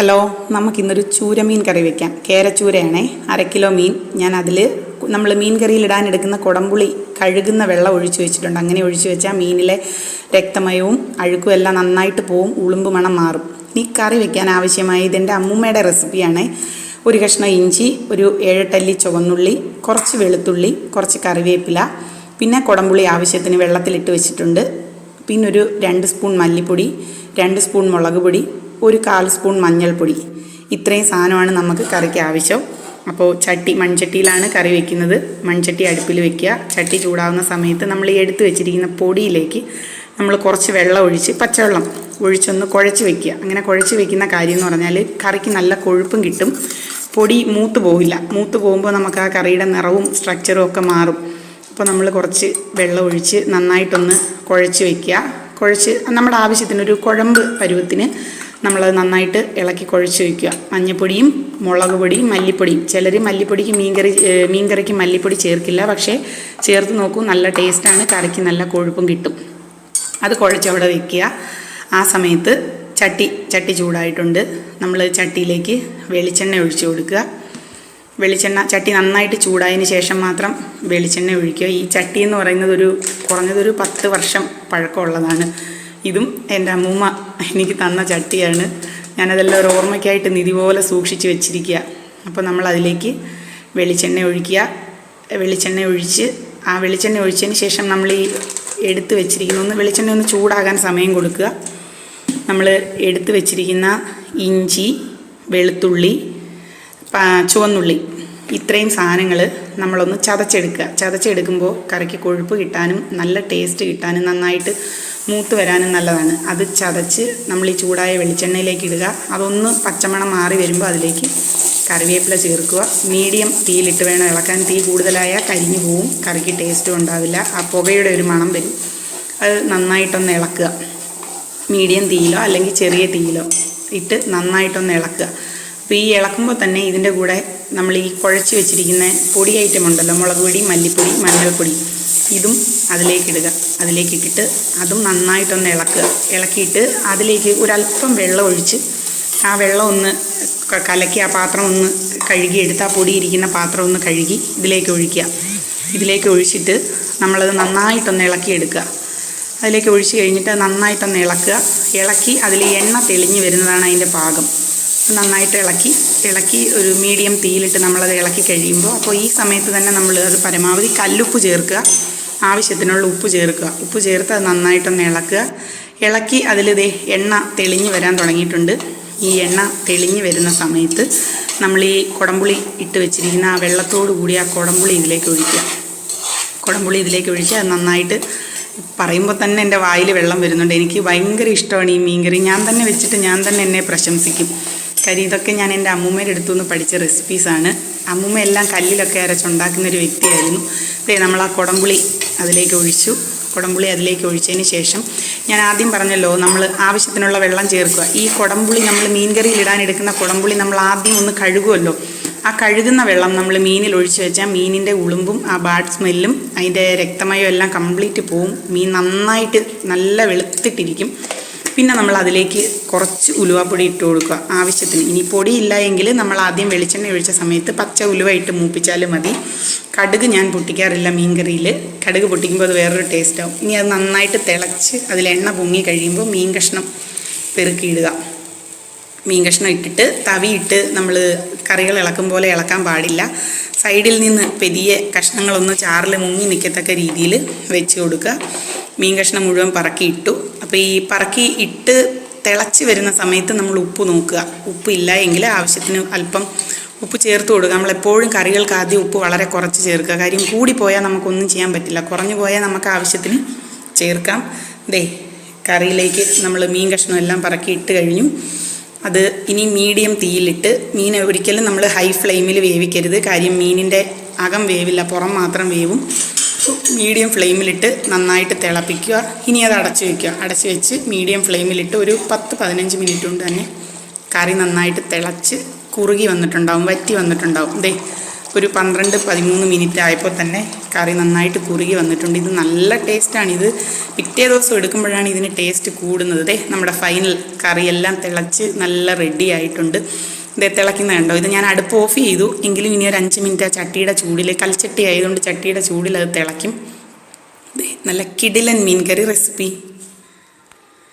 Hello, നമുക്കിന്നൊരു ചൂരമീൻ കറി വയ്ക്കാം. കേരച്ചൂരയാണേ, 1/2 kilo മീൻ. ഞാൻ അതിൽ നമ്മൾ മീൻ കറിയിൽ ഇടാനെടുക്കുന്ന കുടംപുളി കഴുകുന്ന വെള്ളം ഒഴിച്ചു വെച്ചിട്ടുണ്ട്. അങ്ങനെ ഒഴിച്ചു വെച്ചാൽ മീനിലെ രക്തമയവും അഴുക്കും എല്ലാം നന്നായിട്ട് പോവും, ഉളുമ്പ് മണം മാറും. ഈ കറി വയ്ക്കാൻ ആവശ്യമായി ഇതെൻ്റെ അമ്മൂമ്മയുടെ റെസിപ്പിയാണ്. ഒരു കഷ്ണം ഇഞ്ചി, ഒരു 7-8 അല്ലി ചുവന്നുള്ളി, കുറച്ച് വെളുത്തുള്ളി, കുറച്ച് കറിവേപ്പില, പിന്നെ കുടംപുളി ആവശ്യത്തിന് വെള്ളത്തിലിട്ട് വെച്ചിട്ടുണ്ട്. പിന്നെ ഒരു 2 സ്പൂൺ മല്ലിപ്പൊടി, 2 സ്പൂൺ മുളക് പൊടി, ഒരു 1/4 സ്പൂൺ മഞ്ഞൾപ്പൊടി. ഇത്രയും സാധനമാണ് നമുക്ക് കറിക്ക് ആവശ്യം. അപ്പോൾ മൺചട്ടിയിലാണ് കറി വയ്ക്കുന്നത്. മൺചട്ടി അടുപ്പിൽ വയ്ക്കുക. ചട്ടി ചൂടാവുന്ന സമയത്ത് നമ്മൾ ഈ എടുത്ത് വെച്ചിരിക്കുന്ന പൊടിയിലേക്ക് നമ്മൾ കുറച്ച് വെള്ളം ഒഴിച്ച്, പച്ചവെള്ളം ഒഴിച്ചൊന്ന് കുഴച്ച് വയ്ക്കുക. അങ്ങനെ കുഴച്ച് വയ്ക്കുന്ന കാര്യം എന്ന് പറഞ്ഞാൽ കറിക്ക് നല്ല കൊഴുപ്പും കിട്ടും, പൊടി മൂത്ത് പോവില്ല. മൂത്ത് പോകുമ്പോൾ നമുക്ക് ആ കറിയുടെ നിറവും സ്ട്രക്ചറും ഒക്കെ മാറും. അപ്പോൾ നമ്മൾ കുറച്ച് വെള്ളം ഒഴിച്ച് നന്നായിട്ടൊന്ന് കുഴച്ച് വയ്ക്കുക. കുഴച്ച് നമ്മുടെ ആവശ്യത്തിനൊരു കുഴമ്പ് പരുവത്തിന് നമ്മളത് നന്നായിട്ട് ഇളക്കി കുഴച്ച് വയ്ക്കുക. മഞ്ഞൾപ്പൊടിയും മുളക് പൊടിയും മല്ലിപ്പൊടിയും, ചിലർ മല്ലിപ്പൊടിക്ക് മീൻകറിക്ക് മല്ലിപ്പൊടി ചേർക്കില്ല, പക്ഷേ ചേർത്ത് നോക്കൂ, നല്ല ടേസ്റ്റാണ്, കറിക്ക് നല്ല കൊഴുപ്പും കിട്ടും. അത് കുഴച്ചവിടെ വയ്ക്കുക. ആ സമയത്ത് ചട്ടി ചൂടായിട്ടുണ്ട്. നമ്മൾ ചട്ടിയിലേക്ക് വെളിച്ചെണ്ണ ഒഴിച്ച് കൊടുക്കുക. ചട്ടി നന്നായിട്ട് ചൂടായതിന് ശേഷം മാത്രം വെളിച്ചെണ്ണ ഒഴിക്കുക. ഈ ചട്ടി എന്ന് പറയുന്നത് കുറഞ്ഞതൊരു 10 വർഷം പഴക്കമുള്ളതാണ്. ഇതും എൻ്റെ അമ്മൂമ്മ എനിക്ക് തന്ന ചട്ടിയാണ്. ഞാനതെല്ലാം ഒരു ഓർമ്മയ്ക്കായിട്ട് നിധി പോലെ സൂക്ഷിച്ച് വെച്ചിരിക്കുക. അപ്പോൾ നമ്മൾ അതിലേക്ക് വെളിച്ചെണ്ണ ഒഴിക്കുക. വെളിച്ചെണ്ണ ഒഴിച്ചതിന് ശേഷം നമ്മൾ ഈ എടുത്ത് വെച്ചിരിക്കുന്ന വെളിച്ചെണ്ണ ഒന്ന് ചൂടാകാൻ സമയം കൊടുക്കുക. നമ്മൾ എടുത്ത് വെച്ചിരിക്കുന്ന ഇഞ്ചി, വെളുത്തുള്ളി, ചുവന്നുള്ളി, ഇത്രയും സാധനങ്ങൾ നമ്മളൊന്ന് ചതച്ചെടുക്കുമ്പോൾ കറിക്ക് കൊഴുപ്പ് കിട്ടാനും നല്ല ടേസ്റ്റ് കിട്ടാനും നന്നായിട്ട് മൂത്ത് വരാനും നല്ലതാണ്. അത് ചതച്ച് നമ്മൾ ഈ ചൂടായ വെളിച്ചെണ്ണയിലേക്ക് ഇടുക. അതൊന്ന് പച്ചമണം മാറി വരുമ്പോൾ അതിലേക്ക് കറിവേപ്പില ചേർക്കുക. മീഡിയം തീയിലിട്ട് വേണം ഇളക്കാൻ. തീ കൂടുതലായാൽ കരിഞ്ഞു പോവും, കറിക്ക് ടേസ്റ്റും ഉണ്ടാവില്ല, ആ പുകയുടെ ഒരു മണം വരും. അത് നന്നായിട്ടൊന്ന് ഇളക്കുക. മീഡിയം തീയിലോ അല്ലെങ്കിൽ ചെറിയ തീയിലോ ഇട്ട് നന്നായിട്ടൊന്ന് ഇളക്കുക. അപ്പോൾ ഈ ഇളക്കുമ്പോൾ തന്നെ ഇതിൻ്റെ കൂടെ നമ്മൾ ഈ കുഴച്ച് വെച്ചിരിക്കുന്ന പൊടി ഐറ്റം ഉണ്ടല്ലോ, മുളക് പൊടി, മല്ലിപ്പൊടി, മഞ്ഞൾപ്പൊടി, ഇതും അതിലേക്കിട്ടിട്ട് അതും നന്നായിട്ടൊന്ന് ഇളക്കിയിട്ട് അതിലേക്ക് ഒരല്പം വെള്ളം ഒഴിച്ച് ആ വെള്ളം ഒന്ന് കലക്കി ആ പാത്രം ഒന്ന് കഴുകിയെടുത്ത്, ആ പൊടി ഇരിക്കുന്ന പാത്രം ഒന്ന് കഴുകി ഇതിലേക്ക് ഒഴിച്ചിട്ട് നമ്മളത് നന്നായിട്ടൊന്ന് ഇളക്കിയെടുക്കുക. അതിലേക്ക് ഒഴിച്ച് കഴിഞ്ഞിട്ട് നന്നായിട്ടൊന്ന് ഇളക്കി അതിൽ എണ്ണ തെളിഞ്ഞ് വരുന്നതാണ് അതിൻ്റെ പാകം. നന്നായിട്ട് ഇളക്കി ഒരു മീഡിയം തീയിലിട്ട് നമ്മളത് ഇളക്കി കഴിയുമ്പോൾ, അപ്പോൾ ഈ സമയത്ത് തന്നെ നമ്മൾ അത് പരമാവധി കല്ലുപ്പ് ചേർക്കുക, ആവശ്യത്തിനുള്ള ഉപ്പ് ചേർത്ത് അത് നന്നായിട്ടൊന്ന് ഇളക്കി അതിൽ എണ്ണ തെളിഞ്ഞ് വരാൻ തുടങ്ങിയിട്ടുണ്ട്. ഈ എണ്ണ തെളിഞ്ഞ് വരുന്ന സമയത്ത് നമ്മൾ ഈ കുടംപുളി ഇട്ട് വെച്ചിരിക്കുന്ന ആ വെള്ളത്തോടു കൂടി ആ കുടംപുളി ഇതിലേക്ക് ഒഴിച്ച് അത് നന്നായിട്ട്, പറയുമ്പോൾ തന്നെ എൻ്റെ വായിൽ വെള്ളം വരുന്നുണ്ട്. എനിക്ക് ഭയങ്കര ഇഷ്ടമാണ് ഈ മീൻകറി. ഞാൻ തന്നെ വെച്ചിട്ട് ഞാൻ തന്നെ എന്നെ പ്രശംസിക്കും. കാര്യം ഇതൊക്കെ ഞാൻ എൻ്റെ അമ്മൂമ്മയുടെ അടുത്തു നിന്ന് പഠിച്ച റെസിപ്പീസാണ്. അമ്മൂമ്മ എല്ലാം കല്ലിലൊക്കെ അരച്ചുണ്ടാക്കുന്നൊരു വ്യക്തിയായിരുന്നു. നമ്മൾ ആ കുടംപുളി അതിലേക്ക് ഒഴിച്ചതിന് ശേഷം ഞാൻ ആദ്യം പറഞ്ഞല്ലോ, നമ്മൾ ആവശ്യത്തിനുള്ള വെള്ളം ചേർക്കുക. ഈ കുടംപുളി നമ്മൾ മീൻകറിയിൽ ഇടാനെടുക്കുന്ന കുടംപുളി നമ്മൾ ആദ്യം ഒന്ന് കഴുകുമല്ലോ, ആ കഴുകുന്ന വെള്ളം നമ്മൾ മീനിൽ ഒഴിച്ച് വെച്ചാൽ മീനിൻ്റെ ഉളുമ്പും ആ ബാഡ് സ്മെല്ലും അതിൻ്റെ രക്തമയം എല്ലാം കംപ്ലീറ്റ് പോവും. മീൻ നന്നായിട്ട് നല്ല വെളുത്തിട്ടിരിക്കും. പിന്നെ നമ്മൾ അതിലേക്ക് കുറച്ച് ഉലുവാപ്പൊടി ഇട്ട് കൊടുക്കുക ആവശ്യത്തിന്. ഇനി പൊടിയില്ല എങ്കിൽ നമ്മൾ ആദ്യം വെളിച്ചെണ്ണ ഒഴിച്ച സമയത്ത് പച്ച ഉലുവ ഇട്ട് മൂപ്പിച്ചാലും മതി. കടുക് ഞാൻ പൊട്ടിക്കാറില്ല മീൻകറിയിൽ. കടുക് പൊട്ടിക്കുമ്പോൾ അത് വേറൊരു ടേസ്റ്റാവും. ഇനി അത് നന്നായിട്ട് തിളച്ച് അതിലെണ്ണ പൊങ്ങി കഴിയുമ്പോൾ മീൻ കഷ്ണം പെറുക്കിയിടുക. മീൻ കഷ്ണം ഇട്ടിട്ട് തവിയിട്ട് നമ്മൾ കറികൾ ഇളക്കും പോലെ ഇളക്കാൻ പാടില്ല. സൈഡിൽ നിന്ന് പെരിയ കഷ്ണങ്ങളൊന്ന് ചാറിൽ മുങ്ങി നിൽക്കത്തക്ക രീതിയിൽ വെച്ച് കൊടുക്കുക. മീൻ കഷ്ണം മുഴുവൻ പറക്കിയിട്ടു. അപ്പോൾ ഈ പറക്കി ഇട്ട് തിളച്ച് വരുന്ന സമയത്ത് നമ്മൾ ഉപ്പ് നോക്കുക. ഉപ്പ് ഇല്ല എങ്കിൽ ആവശ്യത്തിന് അല്പം ഉപ്പ് ചേർത്ത് കൊടുക്കുക. നമ്മളെപ്പോഴും കറികൾക്ക് ആദ്യം ഉപ്പ് വളരെ കുറച്ച് ചേർക്കുക. കാര്യം കൂടിപ്പോയാൽ നമുക്കൊന്നും ചെയ്യാൻ പറ്റില്ല, കുറഞ്ഞു പോയാൽ നമുക്ക് ആവശ്യത്തിന് ചേർക്കാം. കറിയിലേക്ക് നമ്മൾ മീൻ കഷ്ണം എല്ലാം പറക്കി ഇട്ട് കഴിഞ്ഞു. അത് ഇനി മീഡിയം തീയിലിട്ട്, മീൻ ഒരിക്കലും നമ്മൾ ഹൈ ഫ്ലെയിമിൽ വേവിക്കരുത്. കാര്യം മീനിൻ്റെ അകം വേവില്ല, പുറം മാത്രം വേവും. മീഡിയം ഫ്ലെയിമിലിട്ട് നന്നായിട്ട് തിളപ്പിക്കുക. ഇനി അത് അടച്ചു വെച്ച് മീഡിയം ഫ്ലെയിമിലിട്ട് ഒരു 10-15 മിനിറ്റ് കൊണ്ട് തന്നെ കറി നന്നായിട്ട് തിളച്ച് കുറുകി വന്നിട്ടുണ്ടാവും, വറ്റി വന്നിട്ടുണ്ടാവും. ഒരു 12-13 മിനിറ്റ് ആയപ്പോൾ തന്നെ കറി നന്നായിട്ട് കുറുകി വന്നിട്ടുണ്ട്. ഇത് നല്ല ടേസ്റ്റാണ്. ഇത് പിറ്റേ ദിവസം എടുക്കുമ്പോഴാണ് ഇതിന് ടേസ്റ്റ് കൂടുന്നത്. നമ്മുടെ ഫൈനൽ കറിയെല്ലാം തിളച്ച് നല്ല റെഡി ആയിട്ടുണ്ട്. ഇത് തിളയ്ക്കുന്ന കണ്ടോ. ഇത് ഞാൻ അടുപ്പ് ഓഫ് ചെയ്തു എങ്കിലും ഇനി ഒരു 5 മിനിറ്റ് ആ ചട്ടിയുടെ ചൂടിൽ, കൽച്ചട്ടി ആയതുകൊണ്ട് ചട്ടിയുടെ ചൂടിൽ അത് തിളയ്ക്കും. നല്ല കിടിലൻ മീൻ കറി റെസിപ്പി.